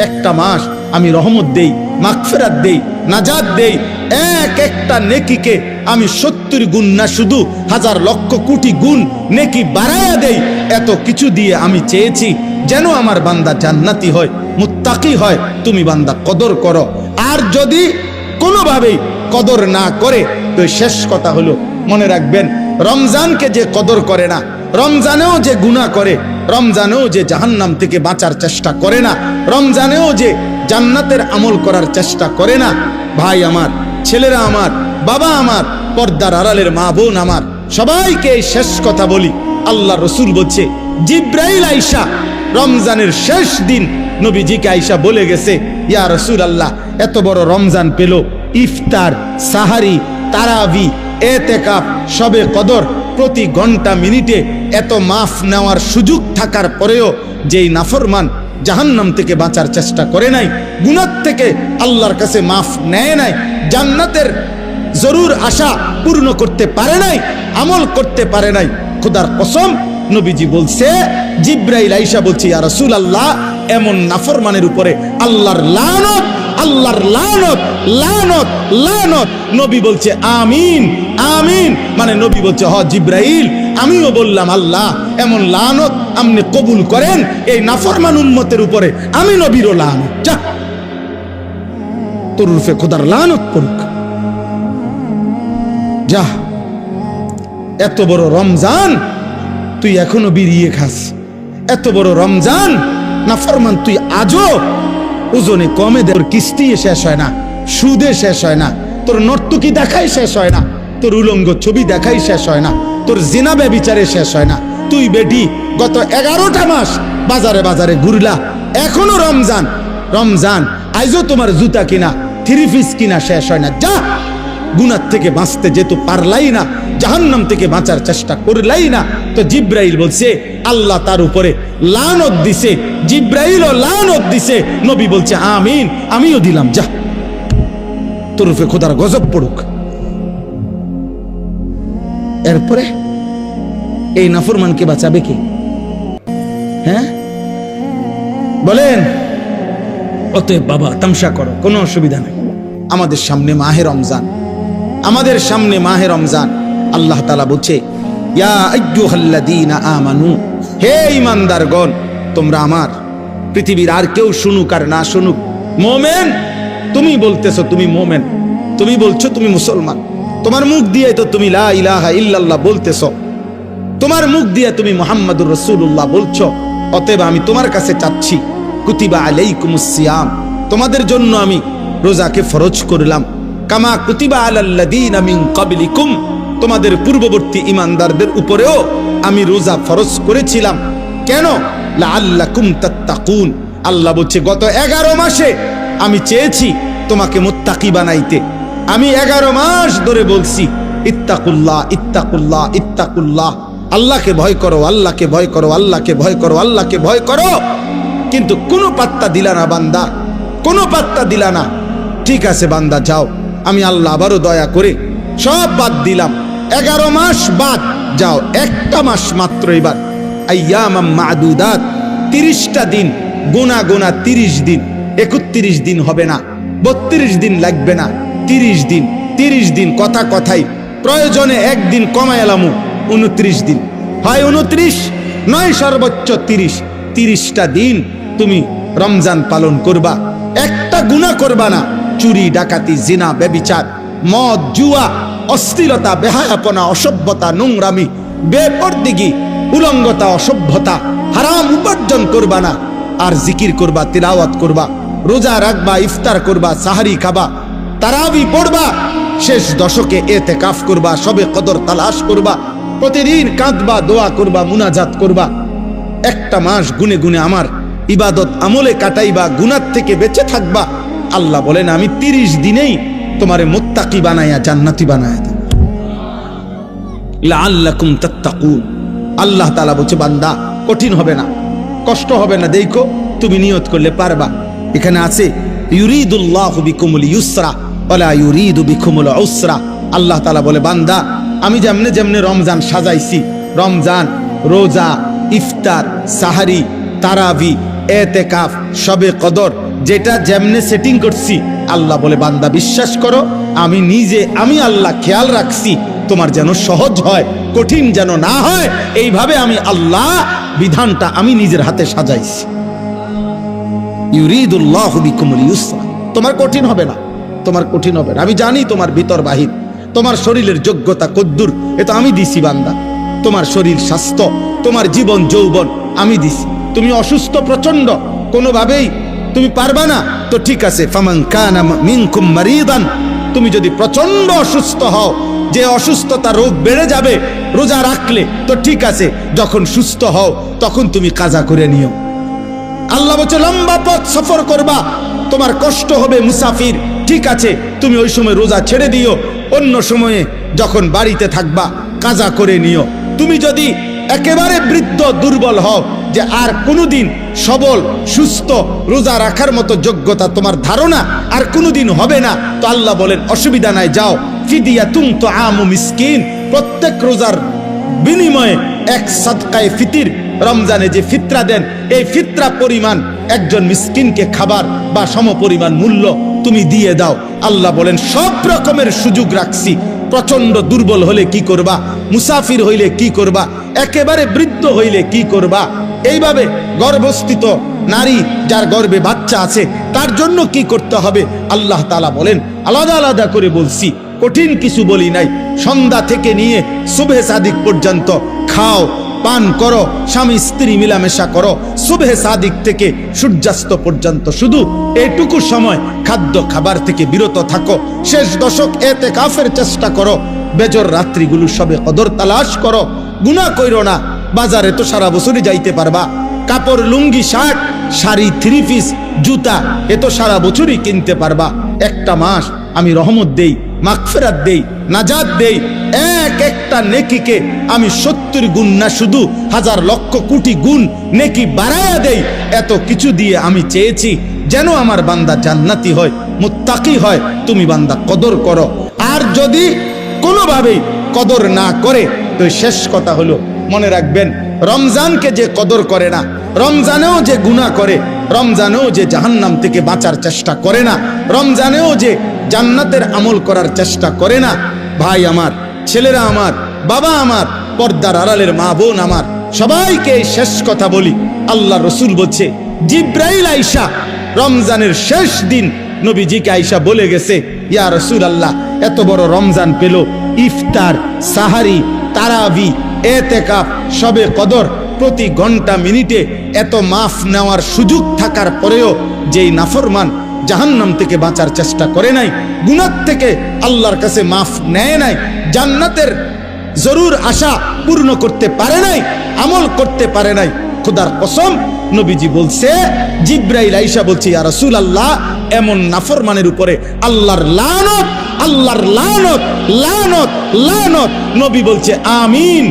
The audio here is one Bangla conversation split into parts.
একটা মাস আমি রহমত দেই, মাগফিরাত দেই, নাজাত দেই। এক একটা নেকিকে আমি 70 গুণ না, শুধু হাজার লক্ষ কোটি গুণ নেকি বাড়ায়া দেই। এত কিছু দিয়ে আমি চেয়েছি যেন আমার বান্দা জান্নাতি হয়, মুত্তাকি হয়। তুমি বান্দা কদর করো। আর যদি কোনোভাবেই কদর না করে, তো শেষ কথা হলো, মনে রাখবেন, রমজানকে যে কদর করে না, রমজানেও যে গুনাহ করে, রমজানেও যে জাহান্নাম থেকে বাঁচার চেষ্টা করে না, রমজানেও যে জান্নাতের আমল করার চেষ্টা করে না, ভাই আমার, ছেলেরা আমার, বাবা আমার, পর্দার আড়ালের মা বোন আমার, সবাইকে এই শেষ কথা বলি। আল্লাহ রসুল বলছে, জিব্রাইল আইসা রমজানের শেষ দিন নবীজিকে আইসা বলে গেছে, ইয়া রসুল আল্লাহ, এত বড় রমজান পেল, ইফতার, সাহারি, তারাবি, এতেকাফ, শবে কদর, প্রতি ঘন্টা মিনিটে এত মাফ নেওয়ার সুযোগ থাকার পরেও যেই নাফরমান জাহান্নাম থেকে বাঁচার চেষ্টা করে নাই, গুনাহ থেকে আল্লাহর কাছে মাফ নেয় নাই, জান্নাতের জরুর আশা পূর্ণ করতে পারে নাই, আমল করতে পারে নাই, খোদার কসম নবীজি বলছে, জিব্রাইল আইসা বলছে, ইয়া রাসূলুল্লাহ, এমন নাফরমানের উপরে আল্লাহর লানত, আল্লাহর লানত, লানত, লানত। নবী বলছে আমিন, আমিন। মানে নবী বলছে, হ জিব্রাইল, আমিও বললাম, আল্লাহ এমন লানত আপনি কবুল করেন এই নাফরমান উম্মতের উপরে, আমি নবীরও লানত, যা তোর রূপে খোদার লানত পড়ুক, যা। এত বড় রমজান তুই এখনো বিড়িয়ে খাস, এত বড় রমজান নাফরমান তুই আজও ওজনে কমে দে, তোর কিস্তি শেষ হয় না, সুদে শেষ হয় না, তোর নর্তকী দেখাই শেষ হয় না, তোর উলঙ্গ ছবি দেখাই শেষ হয় না, তোর জিনা ব্যভিচারে শেষ হয় না। তুই বেটি গত 11টা মাস বাজারে বাজারে ঘুরলা, এখনো রমজান, রমজান আইজও তোমার জুতা কিনা, থ্রি পিস কিনা শেষ হয় না, যা। গুনাহ থেকে বাঁচতে যেহেতু পারলাই না, জাহান্নাম থেকে বাঁচার চেষ্টা করলাই না, তো জিব্রাইল বলছে আল্লাহ তার উপরে লানত দিছে, জিব্রাইলও লানত দিছে। নবী বলছে আমিন, আমিও দিলাম, যা তোর উপরে খোদার গজব পড়ুক। এরপরে এই নাফরমানকে বাঁচাবে কে? হ্যাঁ বলেন? অতএব বাবা, তামসা করো, কোনো অসুবিধা নাই। আমাদের সামনে মাহে রমজান, আমাদের সামনে মাহে রমজান। আল্লাহ তাআলা বলছে, ইয়া আইয়ুহাল্লাযীনা আমানু, হে ঈমানদারগণ, তোমরা আমার, পৃথিবীর আর কেউ শুনুক আর না শুনুক, মুমিন, তুমি বলতেছো তুমি মুমিন, তুমি বলছো তুমি মুসলমান, তোমার মুখ দিয়ে তো তুমি লা ইলাহা ইল্লাল্লাহ বলতেছো, তোমার মুখ দিয়ে তুমি মুহাম্মাদুর রাসূলুল্লাহ বলছো। অতএব আমি তোমার কাছে চাচ্ছি, কুতিবা আলাইকুমুস সিয়াম, তোমাদের জন্য আমি রোজাকে ফরজ করলাম, কামা কুতিবা আলাল্লাযীনা মিন ক্বাবলিকুম, তোমাদের পূর্ববর্তী ঈমানদারদের উপরেও আমি রোজা ফরজ করেছিলাম। কেন? লাআল্লাকুম তাত্তাকুন। আল্লাহ বলছে, গত 11 মাসে আমি চেয়েছি তোমাকে মুত্তাকি বানাইতে। আমি 11 মাস ধরে বলছি, ইত্তাকুল্লাহ, ইত্তাকুল্লাহ, ইত্তাকুল্লাহ, আল্লাহকে ভয় করো, আল্লাহকে ভয় করো, আল্লাহকে ভয় করো, আল্লাহকে ভয় করো। কিন্তু কোনো পাত্তা দিলা না বান্দা, কোনো পাত্তা দিলা না। ঠিক আছে বান্দা, যাও, আমি আল্লাহ আবারও দয়া করে সব বাদ দিলাম, 11 মাস বাদ, যাও, একটা মাস মাত্র এবার, আইয়ামাম মাদুদাত, 30টা দিন, গোনা গোনা 30 দিন, 31 দিন হবে না, 32 দিন লাগবে না, 30 দিন, 30 দিন, কথা কথাই, প্রয়োজনে একদিন কমায় এলামু, 29 দিন, হয় 29, নয় সর্বোচ্চ 30। 30টা দিন তুমি রমজান পালন করবা, একটা গুনাহ করবা না, চুরি, ডাকাতি, জিনা, ব্যভিচার, মদ, জুয়া, অশ্লীলতা, বেহায়াপনা, অসভ্যতা, নোংরামি, বেপরদিগি, উলঙ্গতা, অসভ্যতা, হারাম উপার্জন করবা না। আর জিকির করবা, তিলাওয়াত করবা, রোজা রাখবা, ইফতার করবা, সাহারি খাবা, তারাবি পড়বা, শেষ দশকে এতেকাফ করবা, শবে কদর তালাশ করবা, প্রতিদিন কাঁদবা, দোয়া করবা, মুনাজাত করবা, একটা মাস গুনে গুনে আমার ইবাদত আমলে কাটাইবা, গুনাহ থেকে বেঁচে থাকবা। আল্লাহ বলেন, আমি 30 দিনেই তোমারে মুত্তাকি বানায়া জান্নাতি বানায়া দেব, লাআল্লাকুম তাত্তাকুন। আল্লাহ তাআলা বলছে, বান্দা কঠিন হবে না, কষ্ট হবে না, দেখো তুমি নিয়ত করলে পারবা। এখানে আছে, ইউরিদুল্লাহু বিকুমুল ইউসরা ওয়ালা ইউরিদু বিকুমুল উসরা। আল্লাহ তাআলা বলে, বান্দা আমি যেমনে যেমনে রমজান সাজাইছি, রমজান, রোজা, ইফতার, সাহারি, তারাবি, এতেকাফ, শবে কদর, যেটা যেমনে সেটিং করছি, আল্লাহ বলে বান্দা বিশ্বাস করো, আমি আল্লাহ খেয়াল রাখছি তোমার যেন সহজ হয়, কঠিন যেন না হয়। এইভাবে আমি আল্লাহ বিধানটা আমি নিজের হাতে সাজাইছি। ইউরিদুল্লাহু বিকুমুল ইউসরা, তোমার কঠিন হবে না, তোমার কঠিন হবে না। আমি জানি তোমার ভিতর বাহির, তোমার শরীরের যোগ্যতা কদ্দুর, এটা আমি দিছি বান্দা। তোমার শরীর স্বাস্থ্য, তোমার জীবন যৌবন আমি দিছি। তুমি অসুস্থ প্রচন্ড, কোনোভাবেই তুমি পারবা না, তো ঠিক আছে, ফামান কানা মিনকুম মারিদান, তুমি যদি প্রচন্ড অসুস্থ হও, যে অসুস্থতা রোগ বেড়ে যাবে রোজা রাখলে, তো ঠিক আছে, যখন সুস্থ হও তখন তুমি কাজা করে নিও। আল্লাহ বলছে লম্বা পথ সফর করবা, তোমার কষ্ট হবে মুসাফির, ঠিক আছে, তুমি ওই সময় রোজা ছেড়ে দিও, অন্য সময়ে যখন বাড়িতে থাকবা কাজা করে নিও। তুমি যদি একেবারে বৃদ্ধ দুর্বল হও, যে আর কোনোদিন সবল সুস্থ রোজা রাখার মতো যোগ্যতা তোমার ধারণা আর কোনোদিন হবে না, তো আল্লাহ বলেন অসুবিধা নাই, যাও ফিদিয়াতুন তুআমু মিসকিন, প্রত্যেক রোজার বিনিময়ে এক সাদকায়ে ফিতির, রমজানে যে ফিতরা দেন এই ফিতরা পরিমাণ একজন মিসকিনকে খাবার বা সমপরিমাণ মূল্য তুমি দিয়ে দাও। আল্লাহ বলেন সব রকমের সুযোগ রাখছি। প্রচন্ড দুর্বল হলে কি করবা, মুসাফির হইলে কি করবা, একেবারে বৃদ্ধ হইলে কি করবা, এইভাবে গর্ভস্থিত নারী যার গর্ভে বাচ্চা আছে তার জন্য কি করতে হবে, আল্লাহ তাআলা বলেন আলাদা আলাদা করে বলছি, কঠিন কিছু বলি নাই। সন্ধ্যা থেকে নিয়ে সুবহে সাদিক পর্যন্ত খাও, পান করো, স্বামী স্ত্রী মিলামেশা করো, সুবহে সাদিক থেকে সূর্যাস্ত পর্যন্ত শুধু এইটুকু সময় খাদ্য খাবার থেকে বিরত থাকো। শেষ দশক ইতিকাফের চেষ্টা করো, বেজর রাত্রিগুলো সবে কদর তালাশ করো, গুনাহ কইরো না। বাজারে তো সারা বছরই যাইতে পারবা, কাপড় লুঙ্গি শার্ট শাড়ি থ্রি পিস জুতা এ তো সারা বছরই কিনতে পারবা। একটা মাস আমি রহমত দেই, মাগফিরাত দেই, নাজাত দেই, এক একটা নেকিকে আমি 70 গুণ না শুধু হাজার লক্ষ কোটি গুণ নেকি বাড়ায়া দেই। এত কিছু দিয়ে আমি চেয়েছি যেন আমার বান্দা জান্নাতি হয়, মুত্তাকি হয়। তুমি বান্দা কদর করো, আর যদি কোনোভাবেই কদর না করে তো শেষ কথা হলো মনে রাখবেন, রমজানকে যে কদর করে না, রমজানেও যে গুনাহ করে, রমজানেও যে জাহান্নাম থেকে বাঁচার চেষ্টা করে না, রমজানেও যে জান্নাতের আমল করার চেষ্টা করে না, ভাই আমার, ছেলেরা আমার, বাবা আমার, পর্দার আড়ালের মা বোন আমার, সবাইকে এই শেষ কথা বলি। আল্লাহ রসুল বলছে জিব্রাইল আইসা রমজানের শেষ দিন নবীজিকে আইসা বলে গেছে, ইয়া রাসূলুল্লাহ, এত বড় রমজান পেল, ইফতার, সাহারি, তারাবি, এতেকাফ, শবে কদর, প্রতি ঘন্টা মিনিটে এত মাফ নেওয়ার সুযোগ থাকার পরেও যেই নাফরমান জাহান্নাম থেকে বাঁচার চেষ্টা করে নাই, গুনাহ থেকে আল্লাহর কাছে মাফ নেয় নাই, জান্নাতের জরুর আশা পূর্ণ করতে পারে নাই, আমল করতে পারে নাই, খোদার কসম নবীজি বলছে, জিব্রাইল আইসা বলছে, ইয়া রাসূলুল্লাহ, এমন নাফরমানের উপরে আল্লাহর লানত, আল্লাহর লানত, লানত, লানত। নবী বলছে আমিন,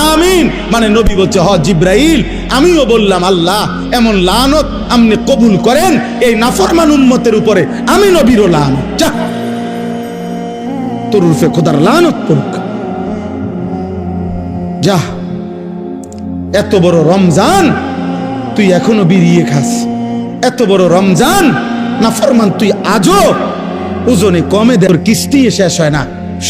আমিন, মানে নবী বলছে হ জিব্রাইল, আমিও বললাম আল্লাহ এমন লানত আপনি কবুল করেন এই নাফরমান উম্মতের উপরে, আমি নবীরও লানত, যা তোর রূপে খোদার লানত পড়ুক, যা। এত বড় রমজান তুই এখনো বিড়িয়ে খাস, এত বড় রমজান নাফরমান তুই আজও ওজনে কমে দে, তোর কিস্তি শেষ হয় না,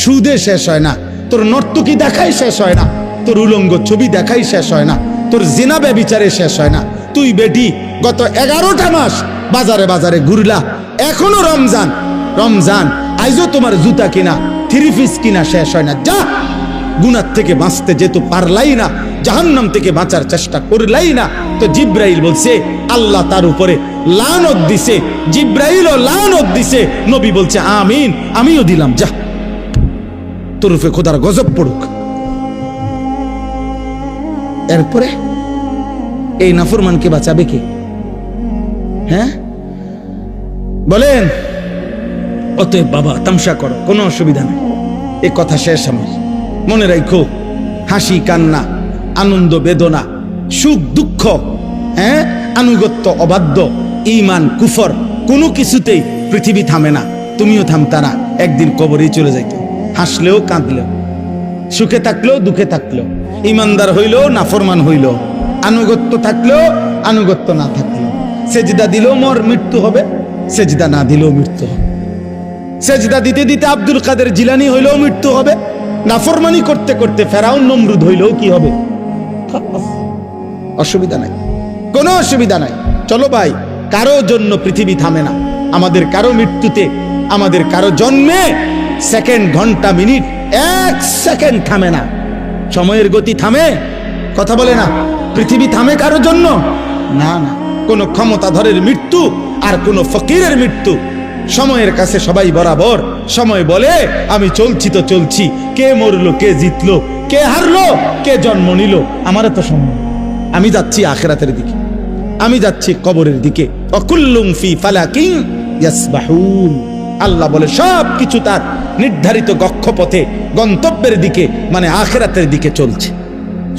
সুদে শেষ হয় না, তোর নর্তকী দেখাই শেষ হয় না, তোর উলঙ্গ ছবি দেখাই শেষ হয় না, তোর জিনা ব্যভিচারে শেষ হয় না। তুই বেটি গত 11টা মাস বাজারে বাজারে ঘুরলা, এখনো রমজান, রমজান আইজও তোমার জুতা কিনা থ্রি পিস কিনা শেষ হয় না, যা। গুনাহ থেকে বাঁচতে যেহেতু পারলাই না, জাহান্নাম থেকে বাঁচার চেষ্টা করলাই না, তো জিব্রাইল বলছে আল্লাহ তার উপরে লানত দিছে, জিব্রাইলও লানত দিছে, নবী বলছে আমিন, আমিও দিলাম, যা তোর উপরে খোদার গজব পড়ুক। এরপরে এই নাফরমানকে বাঁচাবে কে? হ্যাঁ বলেন? অতএব বাবা তামসা করো, কোনো অসুবিধা নেই, এ কথা শেষ আমার। মনে রাখো, হাসি কান্না, আনন্দ বেদনা, সুখ দুঃখ, হ্যাঁ, আনুগত্য অবাধ্য, ঈমান কুফর, কোনো কিছুতেই পৃথিবী থামে না, তুমিও থামতা না, একদিন কবরেই চলে যাইত। হাসলেও কাঁদলেও, সুখে থাকলেও দুঃখে থাকলেও, ইমানদার হইলেও নাফরমান হইলেও, আনুগত্য থাকলেও আনুগত্য না থাকলেও, সেজদা দিলেও মৃত্যু হবে, সেজদা না দিলেও মৃত্যু হবে। সেজদা দিতে দিতে আব্দুল কাদের জিলানী হইলেও মৃত্যু হবে, নাফরমানি করতে করতে ফেরাউন নমরুদ হইলেও কি হবে? অসুবিধা নাই, কোনো অসুবিধা নাই। চলো ভাই, কারো জন্য পৃথিবী থামে না। আমাদের কারো মৃত্যুতে, আমাদের কারো জন্মে সেকেন্ড, ঘন্টা, মিনিট, এক সেকেন্ড থামে না। সময়ের গতি থামে? কথা বলে না। পৃথিবী থামে কারো জন্য? না না। কোন ক্ষমতাধরের মৃত্যু আর কোন ফকিরের মৃত্যু, সময়ের কাছে সবাই বরাবর। সময় বলে আমি চলছি তো চলছি, কে মরলো, কে জিতলো, কে হারলো, কে জন্ম নিল, আমার তো সময়। আমি যাচ্ছি আখিরাতের দিকে, আমি যাচ্ছি কবরের দিকে। অকুল্লুম ফি ফালাকিন ইয়াসবাহুন। আল্লাহ বলে সব কিছু তার নির্ধারিত কক্ষপথে, গন্তব্যের দিকে, মানে আখিরাতের দিকে চলছে,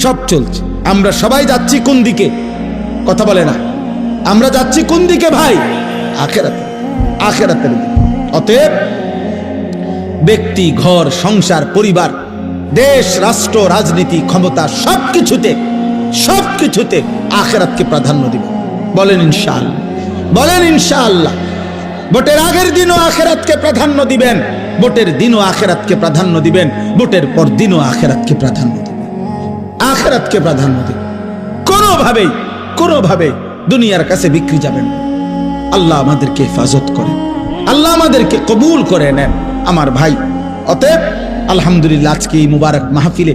সব চলছে। আমরা সবাই যাচ্ছি কোন দিকে? কথা বলে না। আমরা যাচ্ছি কোন দিকে ভাই? আখিরাতে, আখিরাতের দিকে। অতএব ব্যক্তি, ঘর, সংসার, পরিবার, দেশ, রাষ্ট্র, রাজনীতি, ক্ষমতা, সবকিছুতে আখিরাতকে প্রাধান্য দিবেন। বলেন ইনশাআল্লাহ, বলেন ইনশাআল্লাহ। ভোটের আগের দিনও আখিরাতকে প্রাধান্য দিবেন, ভোটের দিনও আখিরাতকে প্রাধান্য দিবেন, ভোটের পর দিনও আখিরাতকে প্রাধান্য দিবেন, আখিরাতকে প্রাধান্য দিবেন। কোনোভাবেই দুনিয়ার কাছে বিক্রি যাবেন না। আল্লাহ আমাদেরকে হেফাজত করেন, আল্লাহ আমাদেরকে কবুল করে নেন আমার ভাই। অতএব আলহামদুলিল্লাহ, আজকে এই মুবারক মাহফিলে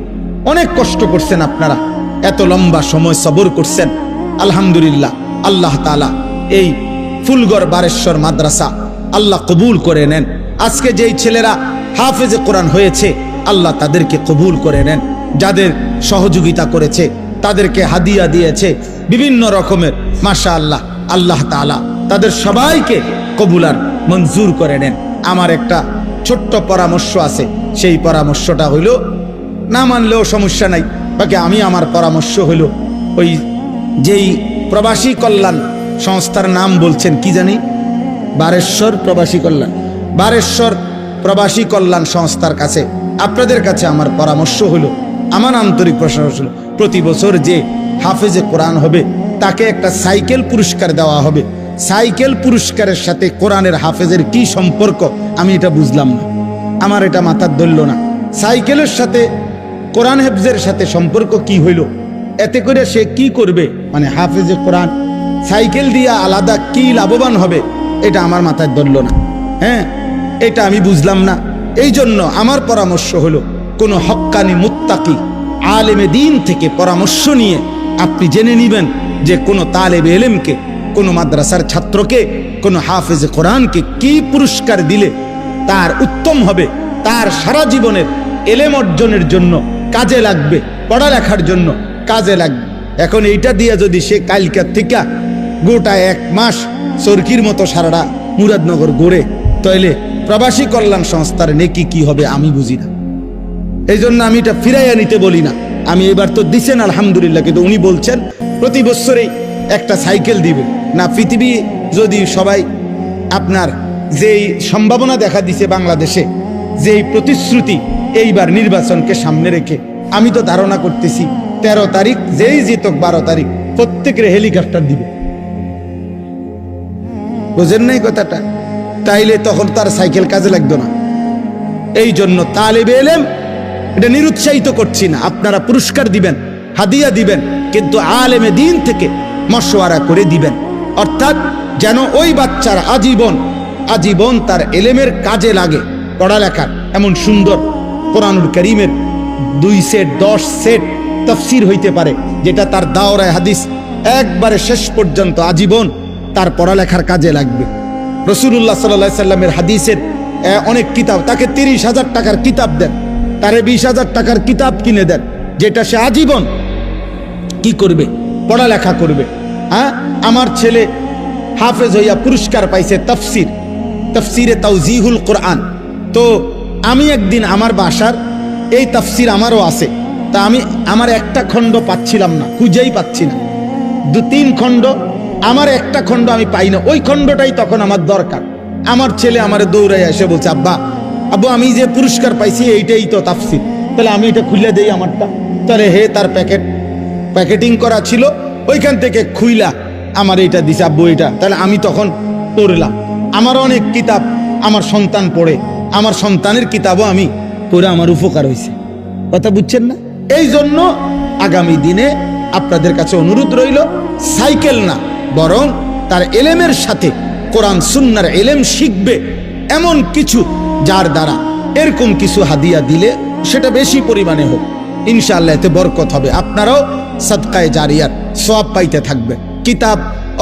অনেক কষ্ট করছেন আপনারা, এত লম্বা সময় সবর করছেন। আলহামদুলিল্লাহ, আল্লাহ তাআলা এই ফুলগড় বারেশ্বর মাদ্রাসা আল্লাহ কবুল করে নেন। আজকে যেই ছেলেরা হাফেজে কোরআন হয়েছে, আল্লাহ তাদেরকে কবুল করে নেন। যাদের সহযোগিতা করেছে, তাদেরকে হাদিয়া দিয়েছে বিভিন্ন রকমের, মাশাআল্লাহ, আল্লাহ তাআলা তাদের সবাইকে কবুলার মঞ্জুর করে নেন। আমার একটা ছোট্ট পরামর্শ আছে, সেই পরামর্শটা হইল, না মানলেও সমস্যা নাই, বাকি আমি আমার পরামর্শ হইল, ওই যেই প্রবাসী কল্যাণ সংস্থার নাম বলছেন কি জানি, বারেশ্বর প্রবাসী কল্যাণ, বারেশ্বর প্রবাসী কল্যাণ সংস্থার কাছে, আপনাদের কাছে আমার পরামর্শ হলো, আমার আন্তরিক প্রশংসা হলো, প্রতি বছর যে হাফেজে কোরআন হবে তাকে একটা সাইকেল পুরস্কার দেওয়া হবে। সাইকেল পুরস্কারের সাথে কোরআনের হাফেজের কি সম্পর্ক আমি এটা বুঝলাম না, আমার এটা মাথার ধরল না। সাইকেলের সাথে কোরআন হেফজের সাথে সম্পর্ক কি হইল? এতে করে সে কি করবে? মানে হাফেজে কোরআন সাইকেল দিয়া আলাদা কি লাভবান হবে, এটা আমার মাথায় ধরল না। হ্যাঁ, এটা আমি বুঝলাম না। এই জন্য আমার পরামর্শ হলো, কোনো হক্কানি মুত্তাকি আলেমে দিন থেকে পরামর্শ নিয়ে আপনি জেনে নেবেন যে কোনো তালেবে ইলমকে, কোনো মাদ্রাসার ছাত্রকে, কোনো হাফেজে কোরআনকে কি পুরস্কার দিলে তার উত্তম হবে, তার সারা জীবনের এলেম অর্জনের জন্য কাজে লাগবে, পড়ালেখার জন্য কাজে লাগবে। এখন এইটা দিয়ে যদি সে কালকার থেকে গোটা 1 মাস চরকির মতো সারাটা মুরাদনগর গড়ে, তাইলে প্রবাসী কল্যাণ সংস্থার নেকি কি হবে আমি বুঝি না। এই জন্য আমি এটা ফিরাইয়া নিতে বলি না। আমি এবার তো দিছেন আলহামদুলিল্লাহ, কিন্তু উনি বলছেন প্রতি বছরেই একটা সাইকেল দিবে না। পৃথিবী যদি সবাই, আপনার যেই সম্ভাবনা দেখা দিছে বাংলাদেশে, যেই প্রতিশ্রুতি এইবার নির্বাচনকে সামনে রেখে, আমি তো ধারণা করতেছি 13 তারিখ যেই জিতক 12 তারিখ প্রত্যেকের হেলিকপ্টার দিবে। বুঝেন নাই কথাটা? তাইলে তখন তার সাইকেল কাজে লাগতো না। এই জন্য তালেবে ইলম, এটা নিরুৎসাহিত করছি না, আপনারা পুরস্কার দিবেন, হাদিয়া দিবেন, কিন্তু আলেমে দিন থেকে মশওয়ারা করে দিবেন, অর্থাৎ যেন ওই বাচ্চার আজীবন তার এলেমের কাজে লাগে। পড়ালেখার এমন সুন্দর কোরআনুল কারীমের 2 সেট 10 সেট তাফসীর হইতে পারে, যেটা তার দাওরায়ে হাদিস একবারে শেষ পর্যন্ত আজীবন তার পড়ালেখার কাজে লাগবে। রাসূলুল্লাহ সাল্লাল্লাহু আলাইহি সাল্লামের হাদিসের অনেক কিতাব, তাকে 30,000 টাকার কিতাব দেন, তারে 20,000 টাকার কিতাব কিনে দেন, যেটা সে আজীবন কি করবে? পড়ালেখা করবে। হ্যাঁ, আমার ছেলে হাফেজ হইয়া পুরস্কার পাইছে তাফসিরে তাওজিহুল কোরআন। তো আমি একদিন আমার বাসার এই তাফসির আমারও আছে, তা আমি আমার একটা খণ্ড পাচ্ছিলাম না, খুঁজেই পাচ্ছি না। 2-3 খণ্ড, আমার একটা খণ্ড আমি পাই না, ওই খণ্ডটাই তখন আমার দরকার। আমার ছেলে আমারে দৌড়াই এসে বলছে, আব্বু আমি যে পুরস্কার পাইছি এইটাই তো তাফসির, তাহলে আমি এটা খুলে দেই আমারটা। তাহলে হে, তার প্যাকেটিং করা ছিল, ওইখান থেকে খুইলা আমার এইটা দিছে আব্বু এটা, তাহলে আমি তখন পড়লাম। আমার অনেক কিতাব আমার সন্তান পড়ে, আমার সন্তানের কিতাবও আমি পড়ে আমার উপকার হয়েছে। কথা বুঝছেন না? এই জন্য আগামী দিনে আপনাদের কাছে অনুরোধ রইল, সাইকেল না বরং তার এলেমের সাথে কোরআন সুন্নাহর এলেম শিখবে এমন কিছু, যার দ্বারা এরকম কিছু হাদিয়া দিলে সেটা বেশি পরিমাণে হোক, ইনশাআল্লাহ এতে বরকত হবে। আপনারাও সাদকায়ে জারিয়ার সওয়াব পাইতে থাকবে। কিতাব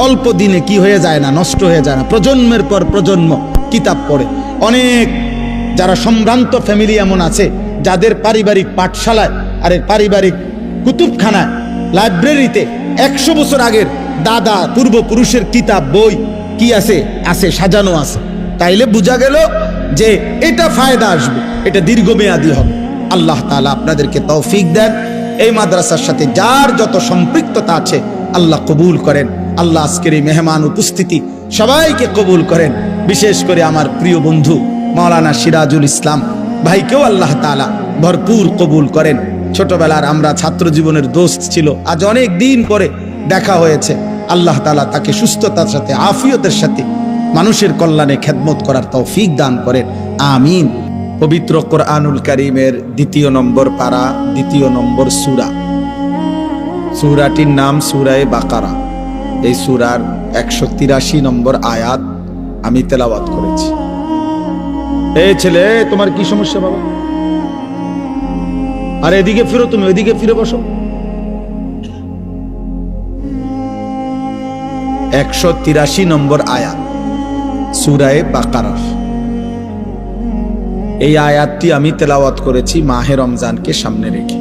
অল্প দিনে কি হয়ে যায় না, নষ্ট হয়ে যায় না। প্রজন্মের পর প্রজন্ম কিতাব পড়ে। অনেক যারা সম্ভ্রান্ত ফ্যামিলি এমন আছে যাদের পারিবারিক পাঠশালায় আরে পারিবারিক কুতুবখানায় লাইব্রেরিতে 100 বছর আগের দাদা পূর্বপুরুষের কিতাব বই কি আছে আছে সাজানো আছে। তাইলে বোঝা গেল যে এটা ফায়দা আসবে, এটা দীর্ঘমেয়াদী হবে। আল্লাহ তাআলা আপনাদেরকে তৌফিক দেন। এই মাদ্রাসার সাথে যার যত সম্পৃক্ততা আছে আল্লাহ কবুল করেন। আল্লাহ আজকের এই মেহমান উপস্থিতি সবাইকে কবুল করেন। বিশেষ করে আমার প্রিয় বন্ধু মাওলানা সিরাজুল ইসলাম ভাইকেও আল্লাহ তাআলা ভরপুর কবুল করেন। ছোটবেলার আমরা ছাত্র জীবনের দোস্ত ছিল, আজ অনেক দিন পরে দেখা হয়েছে। আল্লাহ তাআলা তাকে সুস্থতার সাথে আফিয়তের সাথে মানুষের কল্যাণে খেদমত করার তৌফিক দান করেন, আমিন। পবিত্র কোরআনুল কারীমের 2 নম্বর পারা 2 নম্বর সূরা, সূরাটির নাম সূরায়ে বাকারা। এই সূরার 183 নম্বর আয়াত আমি তেলাওয়াত করেছি। এই ছেলে, তোমার কি সমস্যা বাবা? আরে এদিকে ফিরো, তুমি ওইদিকে ফিরে বসো। 183 নম্বর আয়াত সূরায়ে বাকারা। এই আয়াতটি আমি তেলাওয়াত করেছি মাহে রমজানকে সামনে রেখে।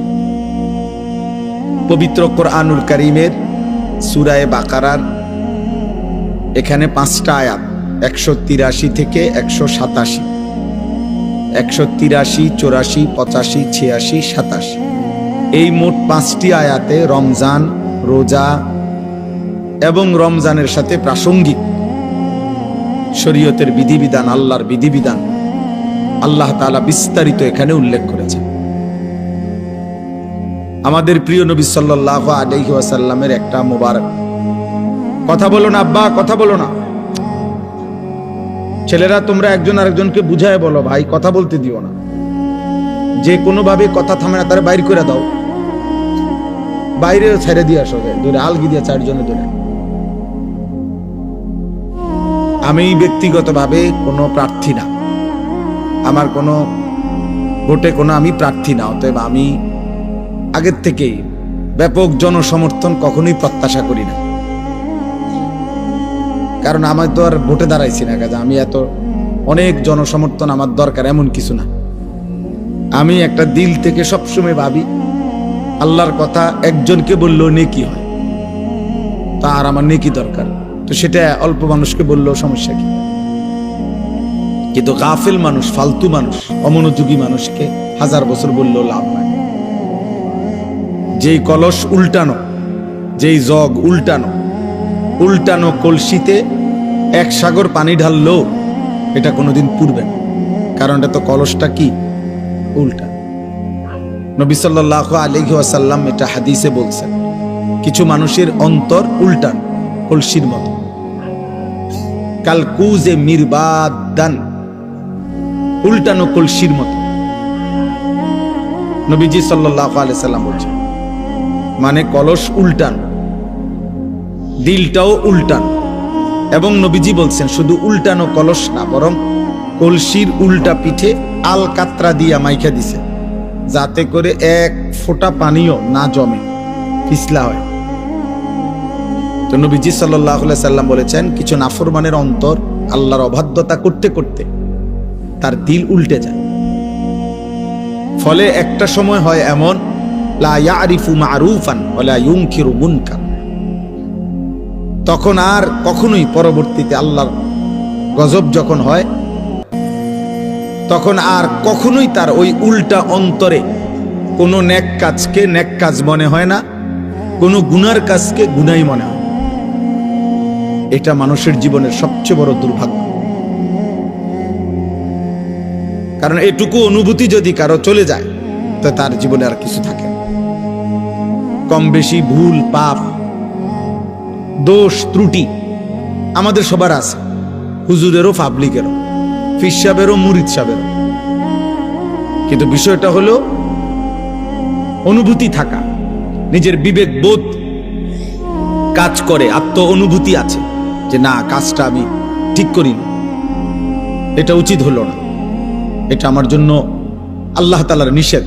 পবিত্র কোরআনুল কারীমের সূরায়ে বাকারার এখানে 5টা আয়াত, 183 থেকে 187, 183, 84, 85, 86, 87। এই মোট 5টি আয়াতে রমজান, রোজা এবং রমজানের সাথে প্রাসঙ্গিক শরীয়তের বিধিবিধান, আল্লাহর বিধিবিধান আল্লাহ তাআলা বিস্তারিত এখানে উল্লেখ করেছেন। আমাদের প্রিয় নবী সাল্লাল্লাহু আলাইহি ওয়াসাল্লামের একটা মোবারক কথা বলো না আব্বা, কথা বলো না। ছেলেরা তোমরা একজন আরেকজনকে বুঝায় বলো, ভাই কথা বলতে দিও না। যে কোনো ভাবে কথা থামে না তারা বাইর করে দাও, বাইরে ছেড়ে দিয়ে আসো, ধরে আলগি দিয়ে 4 জনে ধরে। আমি ব্যক্তিগতভাবে কোনো প্রার্থী না, আমার কোনো ভোটে কোনো আমি প্রার্থী না, অতএব আমি আগের থেকেই ব্যাপক জনসমর্থন কখনোই প্রত্যাশা করি না। কারণ আমার তো আর ভোটে দাঁড়াইছি না, কাজে আমি এত অনেক জনসমর্থন আমার দরকার এমন কিছু না। আমি একটা দিল থেকে সবসময় ভাবি আল্লাহর কথা একজনকে বললেও নেকি হয়, তার আমার নেকি দরকার, তো সেটা অল্প মানুষকে বললেও সমস্যা কি? কিন্তু গাফিল মানুষ, ফালতু মানুষ, অমনোযোগী মানুষকে 1000 বছর বললেও লাভ নাই। যেই কলস উল্টানো, যেই জগ উল্টানো, উল্টানো কলসিতে 1 সাগর পানি ঢাললেও এটা কোনোদিন পুড়বে না, কারণ এটা তো কলসটা কি উল্টা। নবী সাল্লাল্লাহু আলাইহি ওয়াসাল্লাম এটা হাদিসে বলছেন, কিছু মানুষের অন্তর উল্টানো কলসির মতো, কালকুজে মিরবাদান, উল্টানো কলসির মতো। নবীজি সাল্লাল্লাহু আলাইহি সাল্লাম বলছেন, মানে কলস উল্টানো, দিলটাও উল্টানো। এবং নবীজি বলছেন শুধু উল্টানো কলস না, বরং কলসির উল্টা পিঠে আল কাতরা দিয়া মাইখা দিছে, যাতে করে 1 ফোঁটা পানিও না জমে, পিছলা হয়। তো নবীজি সাল্লাল্লাহু আলাইহি সাল্লাম বলেছেন, কিছু নাফরমানের অন্তর আল্লাহর অবাধ্যতা করতে করতে তার দিল উল্টে যায়। ফলে একটা সময় হয় এমন, লা ইয়ারিফু মারুফান ওয়ালা ইউনকিরু মুনকার, তখন আর কখনোই পরবর্তীতে আল্লাহর গজব যখন হয়, তখন আর কখনোই তার ওই উল্টা অন্তরে কোনো নেক কাজকে নেক কাজ মনে হয় না, কোনো গুনার কাজকে গুনাই মনে হয়। এটা মানুষের জীবনের সবচেয়ে বড় দুর্ভাগ্য। কারণ এটুকু অনুভূতি যদি কারো চলে যায়, তো তার জীবনে আর কিছু থাকে না। কম বেশি ভুল পাপ দোষ ত্রুটি আমাদের সবার আছে, হুজুরেরও, পাবলিকেরও, ফির সাহেবেরও, মুরিদ সাহেবেরও। কিন্তু বিষয়টা হলো অনুভূতি থাকা, নিজের বিবেক বোধ কাজ করে, আত্ম অনুভূতি আছে যে না, কাজটা আমি ঠিক করিনি, এটা উচিত হলো না, এটা আমার জন্য আল্লাহ তাআলার নিষেধ,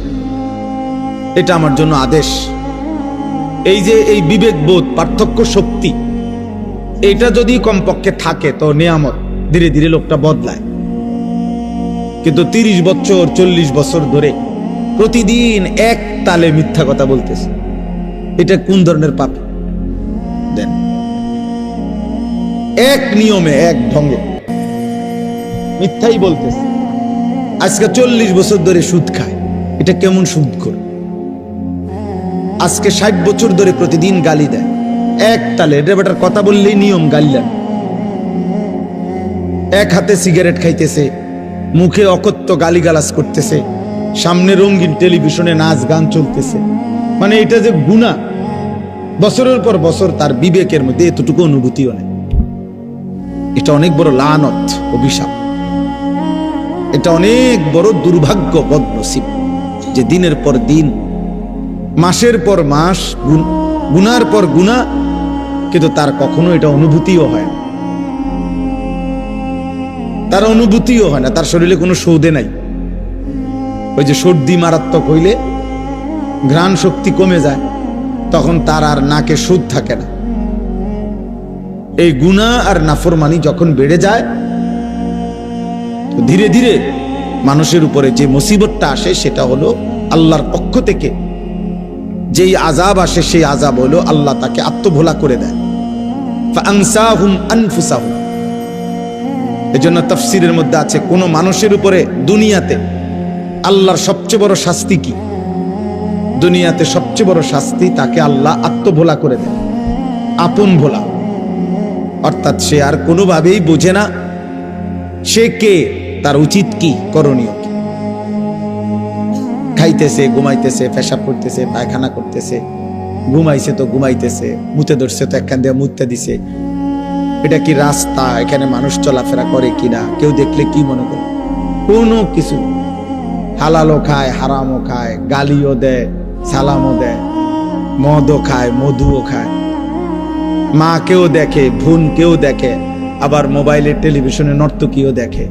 এটা আমার জন্য আদেশ। এই যে এই বিবেক বোধ, পার্থক্য শক্তি, এটা যদি কমপক্ষে থাকে তো নিয়ামত, ধীরে ধীরে লোকটা বদলায়। কিন্তু 30 বছর 40 বছর ধরে প্রতিদিন এক তালে মিথ্যা কথা বলতেছে, এটা কোন ধরনের পাপ? দেন এক নিয়মে, এক ঢঙ্গে মিথ্যাই বলতেছে। আজকে 40 বছর ধরে সুদ খায়, এটা কেমন সুদ করে? আজকে 60 বছর ধরে প্রতিদিন গালি দেয় এক তালে, এটা বেটার কথা বললেই নিয়ম গালিলেন। এক হাতে সিগারেট খাইতেছে, মুখে অকথ্য গালিগালাজ করতেছে, সামনে রঙিন টেলিভিশনে নাচ গান চলতেছে। মানে এটা যে গুনাহ, বছরের পর বছর তার বিবেকের মধ্যে এতটুকু অনুভূতিও নেই। এটা অনেক বড় লানত, অভিশাপ। এটা অনেক বড় দুর্ভাগ্য, বদনসিব, যে দিনের পর দিন, মাসের পর মাস গুনার পর গুনাহ, কিন্তু তার কখনো এটা অনুভূতিও হয় না। তার অনুভূতিও হয় না, তার শরীরে কোনো সৌদে নাই। ওই যে সর্দি মারাত্মক হইলে ঘ্রাণ শক্তি কমে যায়, তখন তার আর নাকে সুদ থাকে না। এই গুনাহ আর নাফরমানি যখন বেড়ে যায়, তো ধীরে ধীরে মানুষের উপরে যে মুসিবতটা আসে সেটা হলো আল্লাহর পক্ষ থেকে যেই আযাব আসে, সেই আযাব হলো আল্লাহ তাকে আত্মভোলা করে দেয়। ফাআনসাহুম আনফুসাহুম। এজন্য তাফসীরের মধ্যে আছে, কোন মানুষের উপরে দুনিয়াতে আল্লাহর সবচেয়ে বড় শাস্তি কি? দুনিয়াতে সবচেয়ে বড় শাস্তি, তাকে আল্লাহ আত্মভোলা করে দেয়, আপন ভোলা। অর্থাৎ সে আর কোনোভাবেই বোঝে না সে কে, তার উচিত কি, করণীয় কি। খাইতেছে, ঘুমাইতেছে, পেশাব করতেছে, পায়খানা করতেছে, ঘুমাইছে তো ঘুমাইতেছে, মুতে ধরছে তো একখান দিয়ে মুতে দিছে। এটা কি রাস্তা? এখানে মানুষ চলাফেরা করে কিনা, কেউ দেখলে কি মনে করে? কোনো কিছু। হালালও খায়, হারামও খায়, গালিও দেয়, সালামও দেয়, মদও খায়, মধুও খায়, মাকেও দেখে, বোনকেও দেখে, আবার মোবাইলে টেলিভিশনে নর্তকীও দেখে,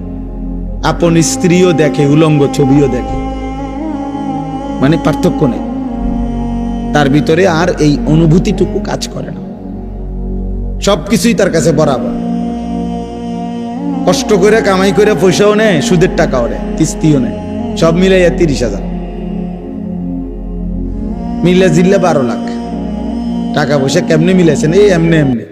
আপন স্ত্রীও দেখে, উলঙ্গ ছবিও দেখে। মানে পার্থক্য নেই তার ভিতরে, আর এই অনুভূতিটুকু কাজ করে না। সবকিছুই তার কাছে বরাবর। কষ্ট করে কামাই করে পয়সাও নেয়, সুদের টাকাও নেয়, কিস্তিও নেয়, সব মিলাইয়া 30,000, মিলে জিল্লে 12 লাখ টাকা পয়সা কেমনে মিলাইছেন? এই এমনি এমনি।